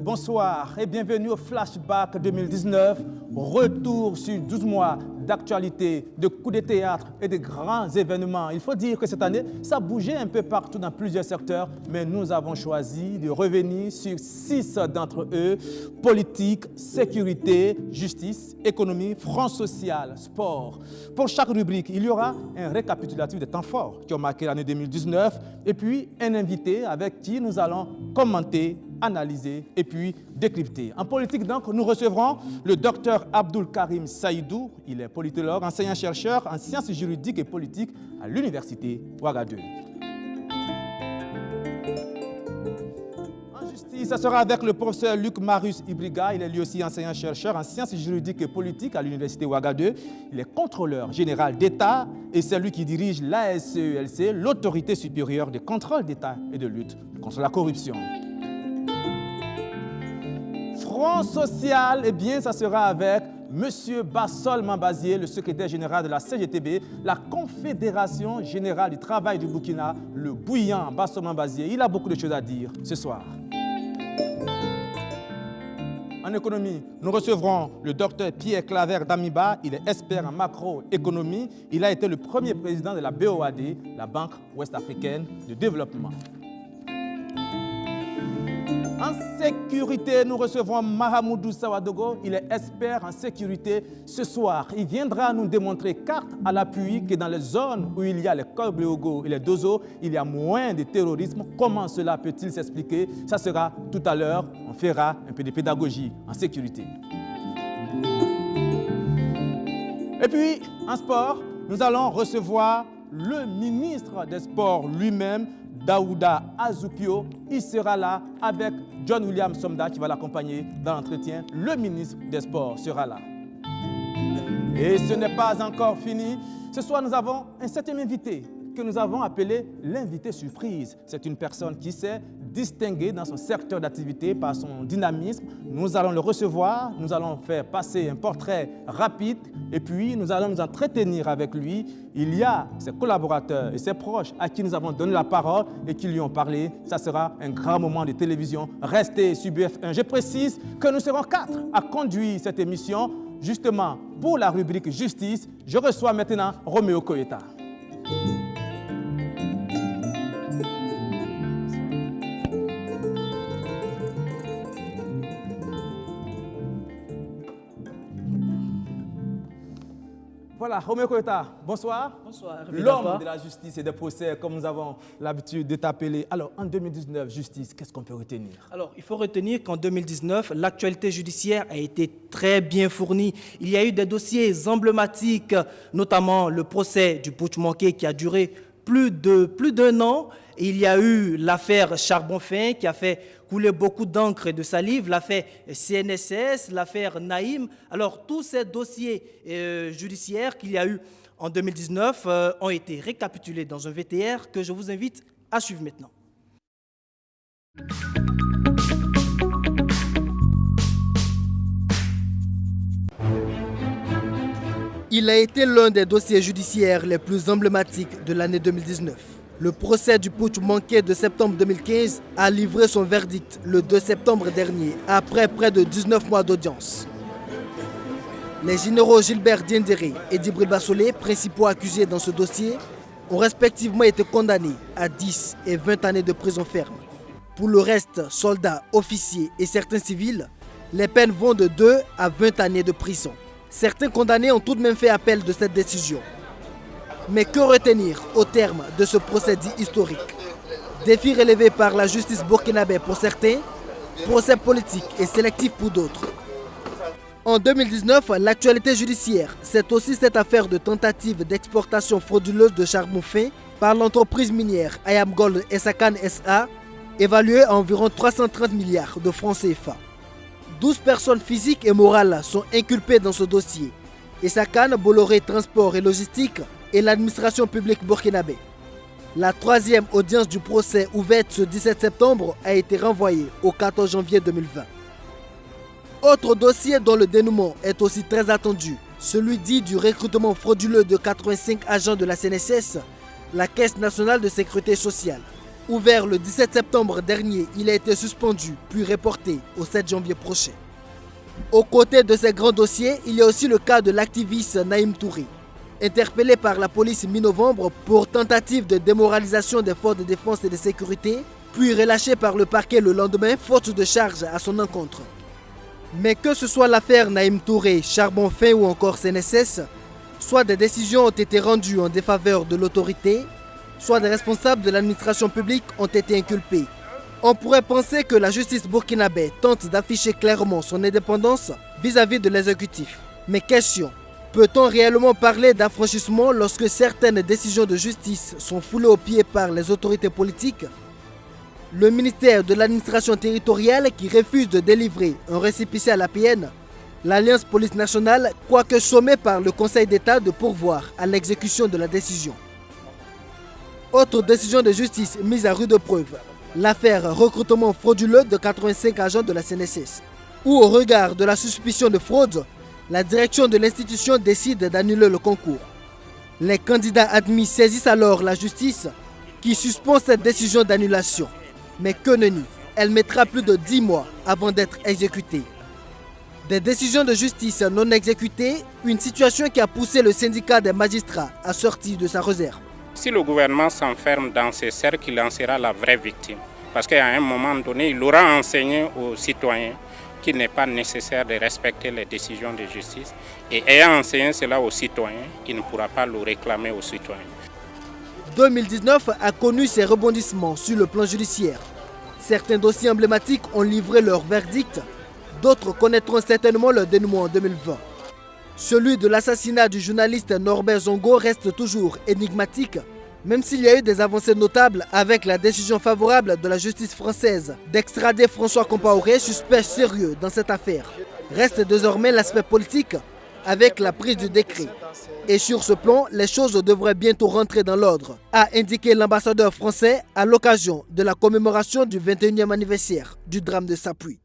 bonsoir et bienvenue au Flashback 2019, retour sur 12 mois d'actualité, de coups de théâtre et de grands événements. Il faut dire que cette année, ça bougeait un peu partout dans plusieurs secteurs, mais nous avons choisi de revenir sur 6 d'entre eux: politique, sécurité, justice, économie, front social, sport. Pour chaque rubrique, il y aura un récapitulatif des temps forts qui ont marqué l'année 2019 et puis un invité avec qui nous allons commenter, analyser et puis décrypter. En politique, donc, nous recevrons le docteur Abdul Karim Saïdou. Il est politologue, enseignant-chercheur en sciences juridiques et politiques à l'université Ouagadougou. En justice, ça sera avec le professeur Luc Marius Ibriga. Il est lui aussi enseignant-chercheur en sciences juridiques et politiques à l'université Ouagadougou. Il est contrôleur général d'État et c'est lui qui dirige l'ASELC, l'autorité supérieure de contrôle d'État et de lutte contre la corruption. Front social, eh bien, ça sera avec M. Bassol Mambazié, le secrétaire général de la CGTB, la Confédération Générale du Travail du Burkina, le bouillant Bassol Mambazié. Il a beaucoup de choses à dire ce soir. En économie, nous recevrons le docteur Pierre Claver Damiba. Il est expert en macroéconomie. Il a été le premier président de la BOAD, la Banque ouest-africaine de développement. En sécurité, nous recevrons Mahamoudou Sawadogo. Il est expert en sécurité. Ce soir, il viendra nous démontrer carte à l'appui que dans les zones où il y a les Kobléogo et les Dozo, il y a moins de terrorisme. Comment cela peut-il s'expliquer? Ça sera tout à l'heure. On fera un peu de pédagogie en sécurité. Et puis, en sport, nous allons recevoir le ministre des Sports lui-même, Daouda Azoupio. Il sera là avec John William Somda qui va l'accompagner dans l'entretien. Le ministre des Sports sera là. Et ce n'est pas encore fini. Ce soir, nous avons un 7e invité que nous avons appelé l'invité surprise. C'est une personne qui s'est distinguée dans son secteur d'activité par son dynamisme. Nous allons le recevoir, nous allons faire passer un portrait rapide et puis nous allons nous entretenir avec lui. Il y a ses collaborateurs et ses proches à qui nous avons donné la parole et qui lui ont parlé. Ça sera un grand moment de télévision. Restez sur BF1. Je précise que nous serons 4 à conduire cette émission. Justement, pour la rubrique Justice, je reçois maintenant Roméo Koyeta. Voilà, Roméo Koyeta, bonsoir. Bonsoir. L'homme de la justice et des procès, comme nous avons l'habitude de t'appeler. Alors, en 2019, justice, qu'est-ce qu'on peut retenir? Alors, il faut retenir qu'en 2019, l'actualité judiciaire a été très bien fournie. Il y a eu des dossiers emblématiques, notamment le procès du Putsch-Manqué qui a duré plus d'un an. Et il y a eu l'affaire Charbon-Fin qui a fait couler beaucoup d'encre et de salive, l'affaire CNSS, l'affaire Naïm. Alors, tous ces dossiers judiciaires qu'il y a eu en 2019 ont été récapitulés dans un VTR que je vous invite à suivre maintenant. Il a été l'un des dossiers judiciaires les plus emblématiques de l'année 2019. Le procès du Putsch-Manqué de septembre 2015 a livré son verdict le 2 septembre dernier, après près de 19 mois d'audience. Les généraux Gilbert Diendéré et Djibril Bassolé, principaux accusés dans ce dossier, ont respectivement été condamnés à 10 et 20 années de prison ferme. Pour le reste, soldats, officiers et certains civils, les peines vont de 2 à 20 années de prison. Certains condamnés ont tout de même fait appel de cette décision. Mais que retenir au terme de ce procès dit historique? Défi relevé par la justice burkinabé pour certains, procès politique et sélectif pour d'autres. En 2019, l'actualité judiciaire, c'est aussi cette affaire de tentative d'exportation frauduleuse de charbon fin par l'entreprise minière Ayam Gold Essakane SA, évaluée à environ 330 milliards de francs CFA. 12 personnes physiques et morales sont inculpées dans ce dossier. Essakane, Bolloré Transport et Logistique et l'administration publique burkinabé. La 3e audience du procès ouverte ce 17 septembre a été renvoyée au 14 janvier 2020. Autre dossier dont le dénouement est aussi très attendu, celui dit du recrutement frauduleux de 85 agents de la CNSS, la Caisse nationale de sécurité sociale. Ouvert le 17 septembre dernier, il a été suspendu, puis reporté au 7 janvier prochain. Aux côtés de ces grands dossiers, il y a aussi le cas de l'activiste Naïm Touré. Interpellé par la police mi-novembre pour tentative de démoralisation des forces de défense et de sécurité, puis relâché par le parquet le lendemain, faute de charge à son encontre. Mais que ce soit l'affaire Naïm Touré, Charbon Fin ou encore CNSS, soit des décisions ont été rendues en défaveur de l'autorité, soit des responsables de l'administration publique ont été inculpés. On pourrait penser que la justice burkinabé tente d'afficher clairement son indépendance vis-à-vis de l'exécutif. Mais question, peut-on réellement parler d'affranchissement lorsque certaines décisions de justice sont foulées aux pieds par les autorités politiques? Le ministère de l'administration territoriale qui refuse de délivrer un récépissé à l'APN, l'Alliance Police Nationale, quoique sommée par le Conseil d'État de pourvoir à l'exécution de la décision. Autre décision de justice mise à rude preuve, l'affaire recrutement frauduleux de 85 agents de la CNSS, où au regard de la suspicion de fraude, la direction de l'institution décide d'annuler le concours. Les candidats admis saisissent alors la justice qui suspend cette décision d'annulation. Mais que nenni, elle mettra plus de 10 mois avant d'être exécutée. Des décisions de justice non exécutées, une situation qui a poussé le syndicat des magistrats à sortir de sa réserve. Si le gouvernement s'enferme dans ces cercles, il en sera la vraie victime. Parce qu'à un moment donné, il aura enseigné aux citoyens qu'il n'est pas nécessaire de respecter les décisions de justice. Et ayant enseigné cela aux citoyens, il ne pourra pas le réclamer aux citoyens. 2019 a connu ses rebondissements sur le plan judiciaire. Certains dossiers emblématiques ont livré leur verdict, d'autres connaîtront certainement leur dénouement en 2020. Celui de l'assassinat du journaliste Norbert Zongo reste toujours énigmatique, même s'il y a eu des avancées notables avec la décision favorable de la justice française d'extrader François Compaoré, suspect sérieux dans cette affaire. Reste désormais l'aspect politique avec la prise du décret. Et sur ce plan, les choses devraient bientôt rentrer dans l'ordre, a indiqué l'ambassadeur français à l'occasion de la commémoration du 21e anniversaire du drame de Sapuy.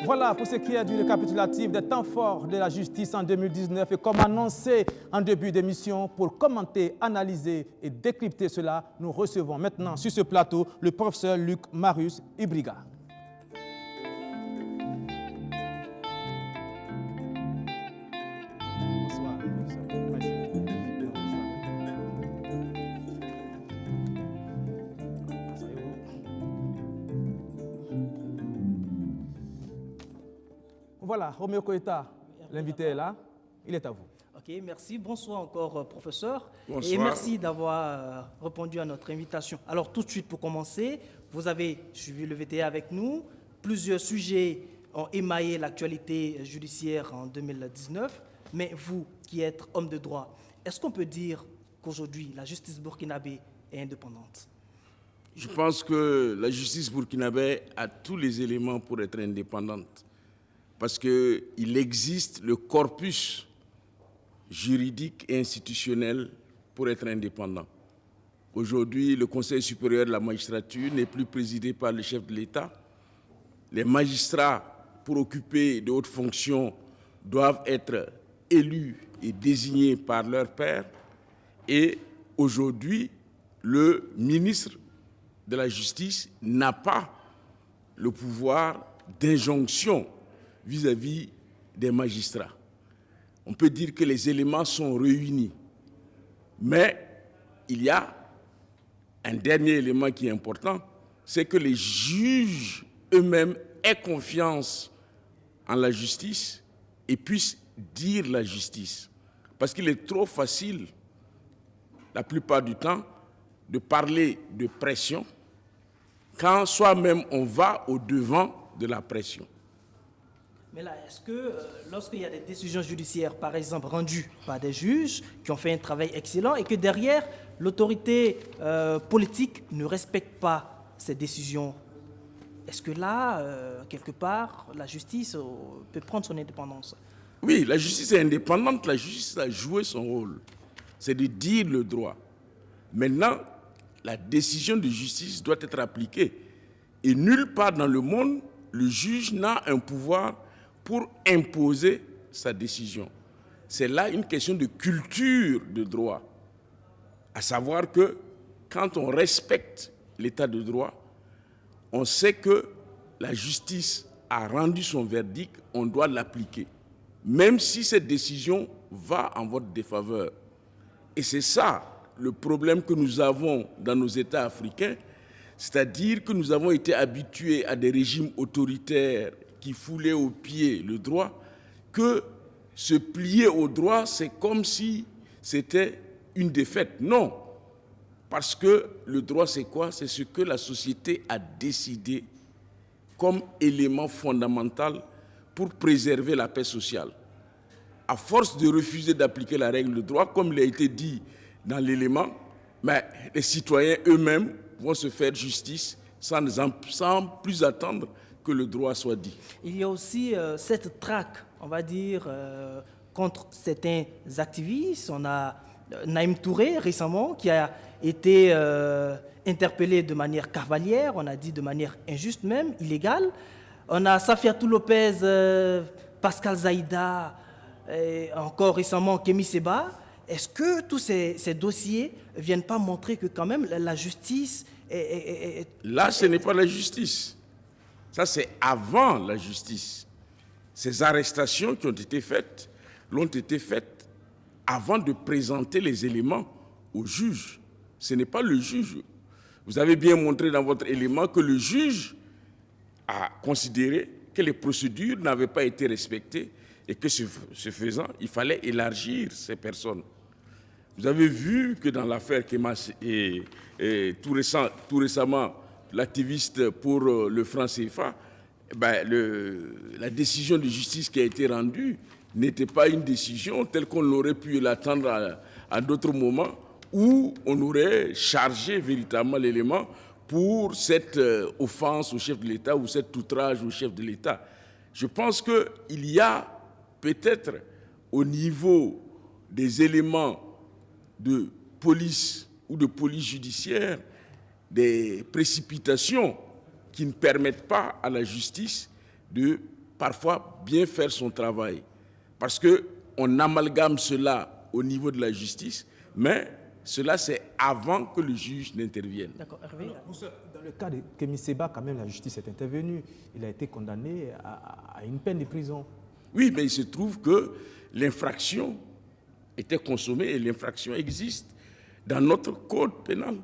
Voilà pour ce qui est du récapitulatif des temps forts de la justice en 2019 et comme annoncé en début d'émission, pour commenter, analyser et décrypter cela, nous recevons maintenant sur ce plateau le professeur Luc Marius Ibriga. Bonsoir, professeur. Voilà, Roméo Koïta, l'invité est là, il est à vous. Ok, merci. Bonsoir encore, professeur. Bonsoir. Et merci d'avoir répondu à notre invitation. Alors, tout de suite, pour commencer, vous avez suivi le VTA avec nous. Plusieurs sujets ont émaillé l'actualité judiciaire en 2019. Mais vous, qui êtes homme de droit, est-ce qu'on peut dire qu'aujourd'hui, la justice burkinabé est indépendante? Je pense que la justice burkinabé a tous les éléments pour être indépendante. Parce qu'il existe le corpus juridique et institutionnel pour être indépendant. Aujourd'hui, le Conseil supérieur de la magistrature n'est plus présidé par le chef de l'État. Les magistrats, pour occuper de hautes fonctions, doivent être élus et désignés par leur pairs. Et aujourd'hui, le ministre de la Justice n'a pas le pouvoir d'injonction vis-à-vis des magistrats. On peut dire que les éléments sont réunis. Mais il y a un dernier élément qui est important, c'est que les juges eux-mêmes aient confiance en la justice et puissent dire la justice. Parce qu'il est trop facile, la plupart du temps, de parler de pression quand soi-même on va au-devant de la pression. Mais là, est-ce que lorsqu'il y a des décisions judiciaires, par exemple, rendues par des juges qui ont fait un travail excellent et que derrière, l'autorité politique ne respecte pas ces décisions, est-ce que là, quelque part, la justice peut prendre son indépendance? Oui, la justice est indépendante, la justice a joué son rôle. C'est de dire le droit. Maintenant, la décision de justice doit être appliquée. Et nulle part dans le monde, le juge n'a un pouvoir pour imposer sa décision. C'est là une question de culture de droit. À savoir que quand on respecte l'état de droit, on sait que la justice a rendu son verdict, on doit l'appliquer, même si cette décision va en votre défaveur. Et c'est ça le problème que nous avons dans nos États africains, c'est-à-dire que nous avons été habitués à des régimes autoritaires qui foulaient aux pieds le droit, que se plier au droit, c'est comme si c'était une défaite. Non, parce que le droit, c'est quoi? C'est ce que la société a décidé comme élément fondamental pour préserver la paix sociale. À force de refuser d'appliquer la règle de droit, comme il a été dit dans l'élément, mais les citoyens eux-mêmes vont se faire justice sans plus attendre que le droit soit dit. Il y a aussi cette traque, on va dire, contre certains activistes. On a Naïm Touré récemment qui a été interpellé de manière cavalière, on a dit de manière injuste même, illégale. On a Safiatou Lopez, Pascal Zaïda, et encore récemment Kémy Seba. Est-ce que tous ces dossiers ne viennent pas montrer que quand même la justice est... Là, ce n'est pas la justice. Ça, c'est avant la justice. Ces arrestations qui ont été faites, l'ont été faites avant de présenter les éléments au juge. Ce n'est pas le juge. Vous avez bien montré dans votre élément que le juge a considéré que les procédures n'avaient pas été respectées et que ce faisant, il fallait élargir ces personnes. Vous avez vu que dans l'affaire Kemas et tout récemment, l'activiste pour le franc CFA, la décision de justice qui a été rendue n'était pas une décision telle qu'on aurait pu l'attendre à d'autres moments où on aurait chargé véritablement l'élément pour cette offense au chef de l'État ou cet outrage au chef de l'État. Je pense qu'il y a peut-être au niveau des éléments de police ou de police judiciaire des précipitations qui ne permettent pas à la justice de parfois bien faire son travail. Parce qu'on amalgame cela au niveau de la justice, mais cela c'est avant que le juge n'intervienne. D'accord, Hervé. Dans le cas de Kémy Seba, quand même, la justice est intervenue. Il a été condamné à une peine de prison. Oui, mais il se trouve que l'infraction était consommée et l'infraction existe dans notre code pénal.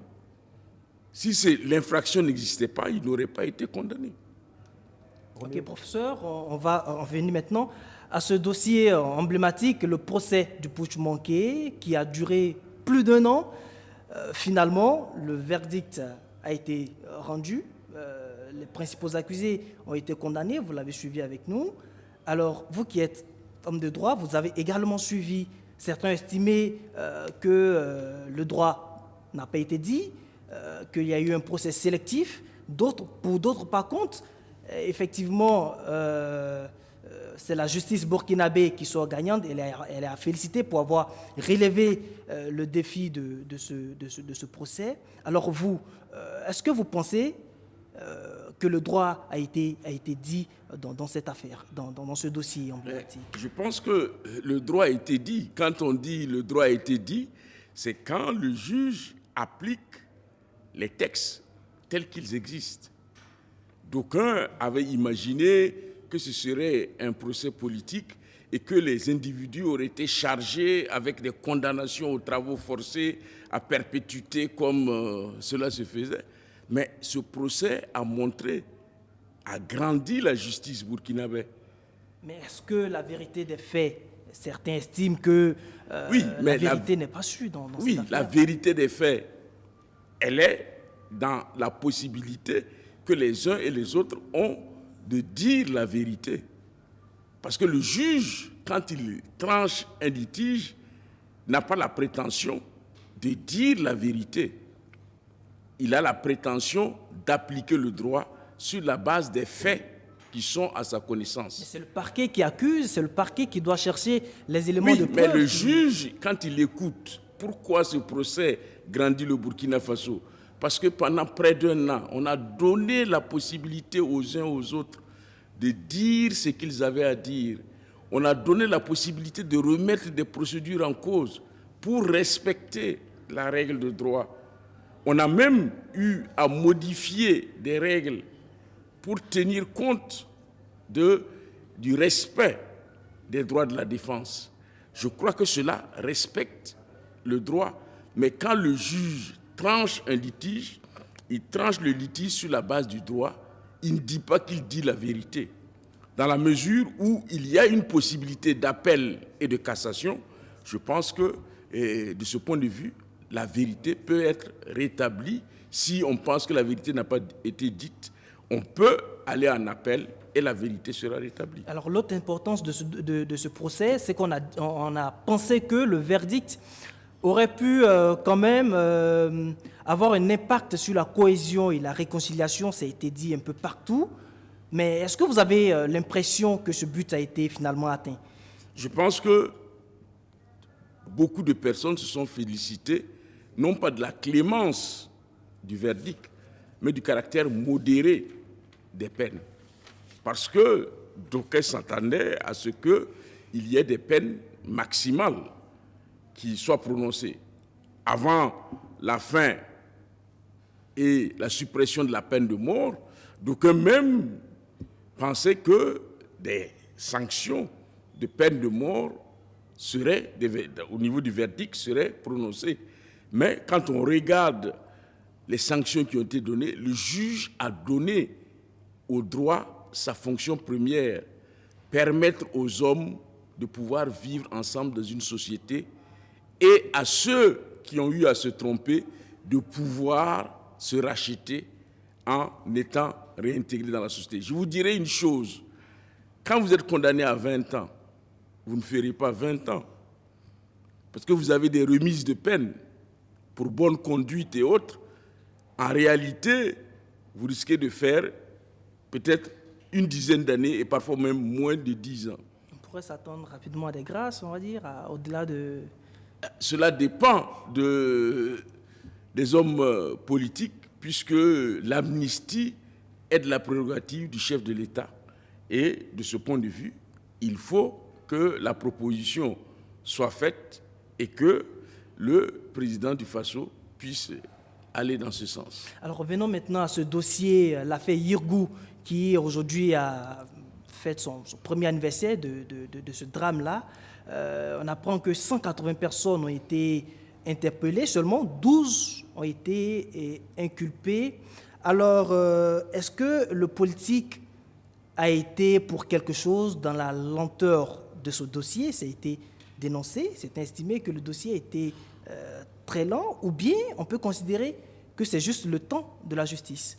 Si l'infraction n'existait pas, il n'aurait pas été condamné. Ok, professeur, on va en venir maintenant à ce dossier emblématique, le procès du putsch manqué, qui a duré plus d'1 an. Finalement, le verdict a été rendu. Les principaux accusés ont été condamnés, vous l'avez suivi avec nous. Alors, vous qui êtes homme de droit, vous avez également suivi. Certains estimaient que le droit n'a pas été dit, qu'il y a eu un procès sélectif. Pour d'autres, par contre, effectivement, c'est la justice burkinabé qui sort gagnante. Elle est à féliciter pour avoir relevé le défi de ce procès. Alors vous, est-ce que vous pensez que le droit a été dit dans cette affaire, dans ce dossier emblématique? Je pense que le droit a été dit. Quand on dit le droit a été dit, c'est quand le juge applique les textes tels qu'ils existent. D'aucuns avaient imaginé que ce serait un procès politique et que les individus auraient été chargés avec des condamnations aux travaux forcés à perpétuité comme cela se faisait. Mais ce procès a grandi la justice burkinabé. Mais est-ce que la vérité des faits, certains estiment que la vérité n'est pas su dans cette affaire? Oui, la vérité des faits, elle est dans la possibilité que les uns et les autres ont de dire la vérité. Parce que le juge, quand il tranche un litige, n'a pas la prétention de dire la vérité. Il a la prétention d'appliquer le droit sur la base des faits qui sont à sa connaissance. Mais c'est le parquet qui accuse, c'est le parquet qui doit chercher les éléments de preuve. Mais le juge, quand il écoute, pourquoi ce procès grandit le Burkina Faso? Parce que pendant près d'1 an, on a donné la possibilité aux uns aux autres de dire ce qu'ils avaient à dire. on a donné la possibilité de remettre des procédures en cause pour respecter la règle de droit. On a même eu à modifier des règles pour tenir compte du respect des droits de la défense. Je crois que cela respecte le droit. Mais quand le juge tranche un litige, il tranche le litige sur la base du droit, il ne dit pas qu'il dit la vérité. Dans la mesure où il y a une possibilité d'appel et de cassation, je pense que, de ce point de vue, la vérité peut être rétablie. Si on pense que la vérité n'a pas été dite, on peut aller en appel et la vérité sera rétablie. Alors l'autre importance de ce procès, c'est qu'on a pensé que le verdict aurait pu quand même avoir un impact sur la cohésion et la réconciliation, ça a été dit un peu partout. Mais est-ce que vous avez l'impression que ce but a été finalement atteint? Je pense que beaucoup de personnes se sont félicitées, non pas de la clémence du verdict, mais du caractère modéré des peines. Parce que d'aucuns s'attendaient à ce qu'il y ait des peines maximales qui soient prononcées. Avant la fin et la suppression de la peine de mort, d'aucuns même pensaient que des sanctions de peine de mort seraient, au niveau du verdict, seraient prononcées. Mais quand on regarde les sanctions qui ont été données, le juge a donné au droit sa fonction première, permettre aux hommes de pouvoir vivre ensemble dans une société et à ceux qui ont eu à se tromper de pouvoir se racheter en étant réintégrés dans la société. Je vous dirai une chose, quand vous êtes condamné à 20 ans, vous ne ferez pas 20 ans, parce que vous avez des remises de peine pour bonne conduite et autres. En réalité, vous risquez de faire peut-être une dizaine d'années et parfois même moins de 10 ans. On pourrait s'attendre rapidement à des grâces, on va dire, au-delà de... Cela dépend des hommes politiques, puisque l'amnistie est de la prérogative du chef de l'État. Et de ce point de vue, il faut que la proposition soit faite et que le président du Faso puisse aller dans ce sens. Alors revenons maintenant à ce dossier, l'affaire Yirgou, qui aujourd'hui a fait son premier anniversaire de ce drame-là. On apprend que 180 personnes ont été interpellées, seulement 12 ont été inculpées. Alors, est-ce que le politique a été pour quelque chose dans la lenteur de ce dossier? Ça a été dénoncé, c'est estimé que le dossier a été très lent, ou bien on peut considérer que c'est juste le temps de la justice?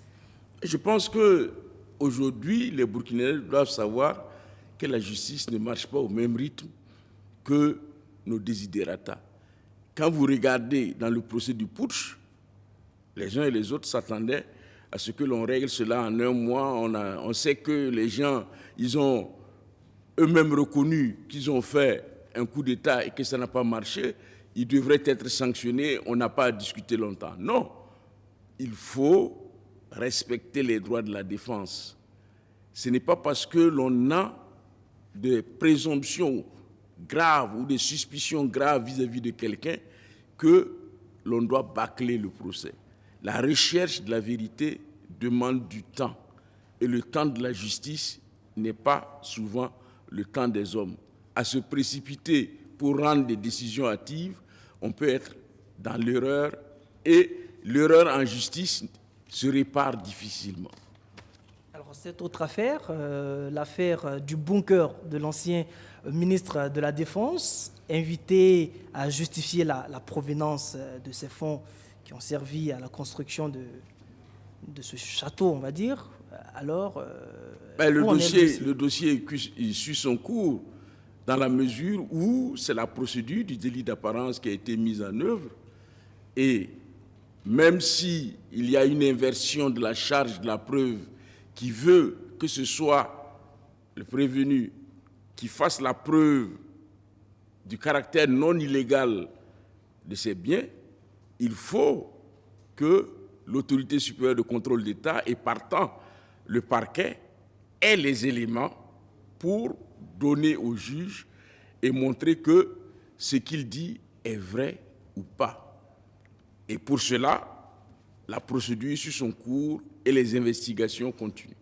Je pense qu'aujourd'hui, les Burkinabés doivent savoir que la justice ne marche pas au même rythme que nos desiderata. Quand vous regardez dans le procès du putsch, les uns et les autres s'attendaient à ce que l'on règle cela en un mois. On sait que les gens, ils ont eux-mêmes reconnu qu'ils ont fait un coup d'État et que ça n'a pas marché. Ils devraient être sanctionnés, on n'a pas à discuter longtemps. Non, il faut respecter les droits de la défense. Ce n'est pas parce que l'on a des présomptions graves ou des suspicions graves vis-à-vis de quelqu'un que l'on doit bâcler le procès. La recherche de la vérité demande du temps. Et le temps de la justice n'est pas souvent le temps des hommes. À se précipiter pour rendre des décisions hâtives, on peut être dans l'erreur et l'erreur en justice se répare difficilement. Alors cette autre affaire, l'affaire du bunker de l'ancien ministre de la Défense, invité à justifier la provenance de ces fonds qui ont servi à la construction de ce château, on va dire. Alors, le dossier suit son cours dans la mesure où c'est la procédure du délit d'apparence qui a été mise en œuvre. Et même s'il y a une inversion de la charge de la preuve qui veut que ce soit le prévenu qui fasse la preuve du caractère non illégal de ces biens, il faut que l'autorité supérieure de contrôle d'État et partant le parquet ait les éléments pour donner au juge et montrer que ce qu'il dit est vrai ou pas. Et pour cela, la procédure suit son cours et les investigations continuent.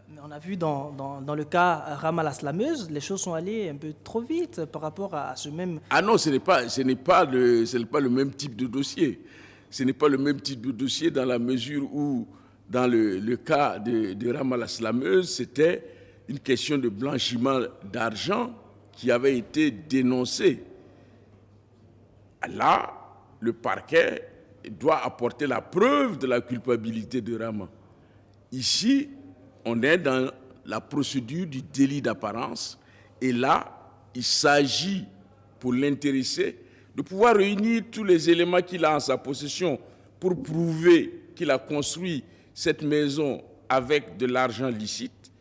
Mais on a vu dans le cas Rama la slameuse, les choses sont allées un peu trop vite par rapport à ce même... Ah non, ce n'est pas le même type de dossier. Ce n'est pas le même type de dossier dans la mesure où, dans le cas de Rama la slameuse, c'était une question de blanchiment d'argent qui avait été dénoncée. Là, le parquet doit apporter la preuve de la culpabilité de Rama. Ici, on est dans la procédure du délit d'apparence et là, il s'agit pour l'intéressé de pouvoir réunir tous les éléments qu'il a en sa possession pour prouver qu'il a construit cette maison avec de l'argent licite.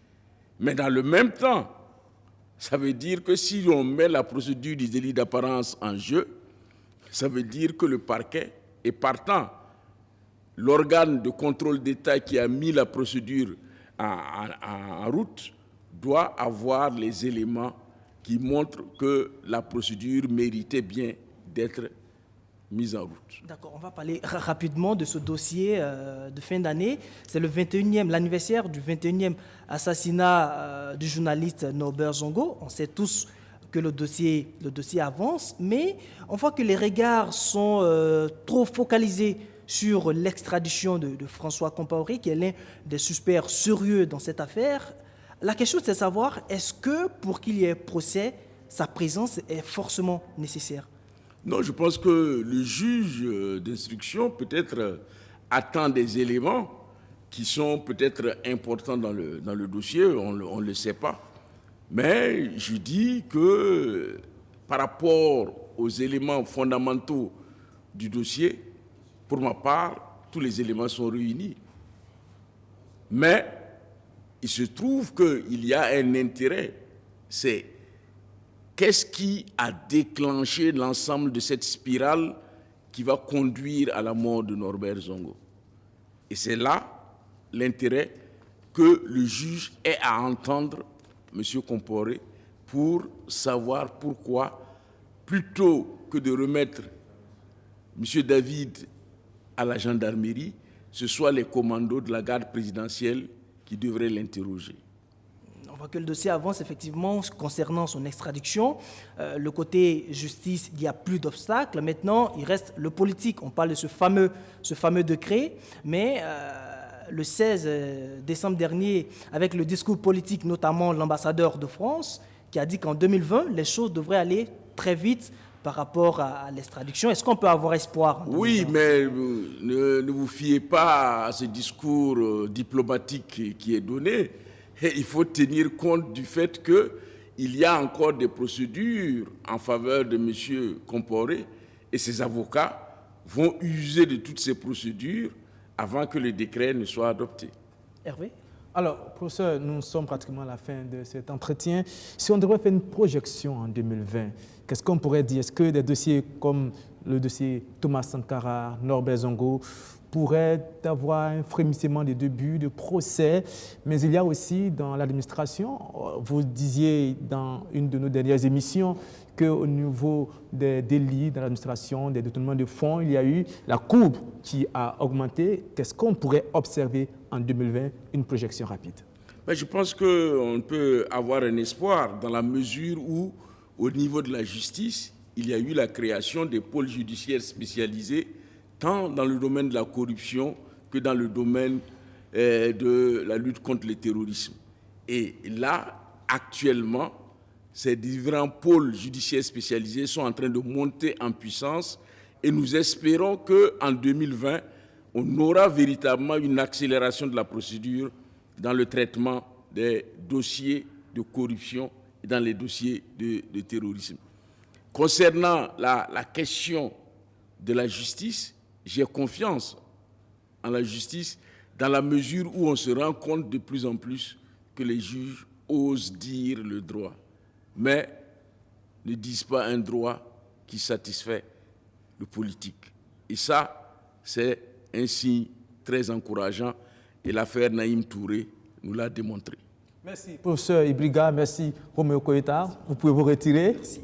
Mais dans le même temps, ça veut dire que si on met la procédure du délit d'apparence en jeu, ça veut dire que le parquet est partant. L'organe de contrôle d'État qui a mis la procédure en route doit avoir les éléments qui montrent que la procédure méritait bien d'être mise en route. D'accord, on va parler rapidement de ce dossier de fin d'année. C'est l'anniversaire du 21e assassinat du journaliste Norbert Zongo. On sait tous que le dossier avance, mais on voit que les regards sont trop focalisés sur l'extradition de François Compaoré, qui est l'un des suspects sérieux dans cette affaire. La question, c'est de savoir, est-ce que pour qu'il y ait procès, sa présence est forcément nécessaire? Non, je pense que le juge d'instruction peut-être attend des éléments qui sont peut-être importants dans le dossier, on ne le sait pas. Mais je dis que par rapport aux éléments fondamentaux du dossier, pour ma part, tous les éléments sont réunis. Mais il se trouve qu'il y a un intérêt, c'est qu'est-ce qui a déclenché l'ensemble de cette spirale qui va conduire à la mort de Norbert Zongo. Et c'est là l'intérêt que le juge ait à entendre M. Compaoré pour savoir pourquoi, plutôt que de remettre M. David à la gendarmerie, ce soit les commandos de la garde présidentielle qui devraient l'interroger. On voit que le dossier avance effectivement concernant son extradition. Le côté justice, il n'y a plus d'obstacles. Maintenant, il reste le politique. On parle de ce fameux décret, mais le 16 décembre dernier, avec le discours politique, notamment l'ambassadeur de France, qui a dit qu'en 2020, les choses devraient aller très vite par rapport à l'extradition. Est-ce qu'on peut avoir espoir? Oui, mais ne vous fiez pas à ce discours diplomatique qui est donné. Et il faut tenir compte du fait qu'il y a encore des procédures en faveur de M. Compaoré et ses avocats vont user de toutes ces procédures avant que le décret ne soit adopté. Hervé? Alors, professeur, nous sommes pratiquement à la fin de cet entretien. Si on devrait faire une projection en 2020, qu'est-ce qu'on pourrait dire? Est-ce que des dossiers comme le dossier Thomas Sankara, Norbert Zongo pourraient avoir un frémissement des débuts de procès? Mais il y a aussi dans l'administration, vous disiez dans une de nos dernières émissions qu'au niveau des délits dans l'administration, des détournements de fonds, il y a eu la courbe qui a augmenté. Qu'est-ce qu'on pourrait observer en 2020, une projection rapide? Je pense qu'on peut avoir un espoir dans la mesure où, au niveau de la justice, il y a eu la création des pôles judiciaires spécialisés, tant dans le domaine de la corruption que dans le domaine de la lutte contre le terrorisme. Et là, actuellement, ces différents pôles judiciaires spécialisés sont en train de monter en puissance et nous espérons qu'en 2020, on aura véritablement une accélération de la procédure dans le traitement des dossiers de corruption et dans les dossiers de terrorisme. Concernant la question de la justice, j'ai confiance en la justice dans la mesure où on se rend compte de plus en plus que les juges osent dire le droit, mais ne disent pas un droit qui satisfait le politique. Et ça, c'est un signe très encourageant et l'affaire Naïm Touré nous l'a démontré. Merci, professeur Ibriga. Merci, Roméo Koïta. Vous pouvez vous retirer. Merci.